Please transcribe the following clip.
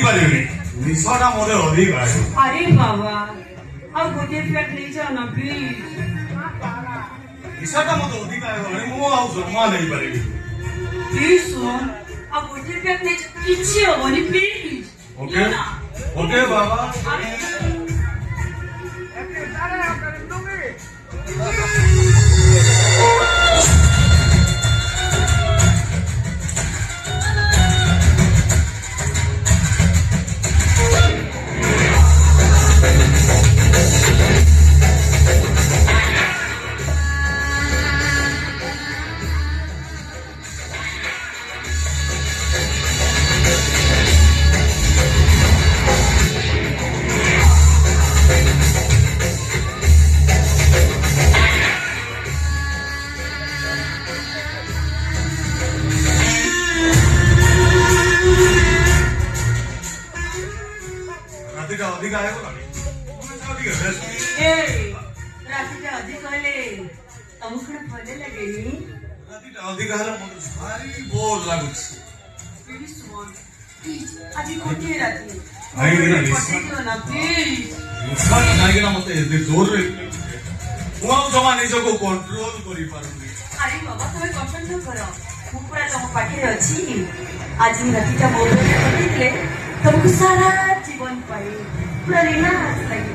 पारिबनी निशाटा मोरे अधिक आयो अरे बाबा अब गोटे प्लेट ले जाओ ना प्लीज निशाटा मोरे अधिक आयो अनि मु आउ जमा नै पारिबी प्लीज सुन अब गोटे प्लेट ले किछि होबनी प्लीज ओके ओके बाबा अधिक आयो ना अधिक है ए रातिटा अधिक होले तमुखडे फले लगेनी रातिटा अधिक आला मोर भारी बोर लागुछ प्लीज सुन प्लीज আজি गोटे राति आई गेना ना प्लीज मुसा नाही गेना मते एते जोर रे मु आउ जमा निजको कंट्रोल करि पारुनी अरे बाबा तुम्हें कंट्रोल न करो मु पूरा तुम पाखे अछि आज रातिटा मोर कटिले तुमको सारा जीवन पाए पूरा रिलैक्स लागे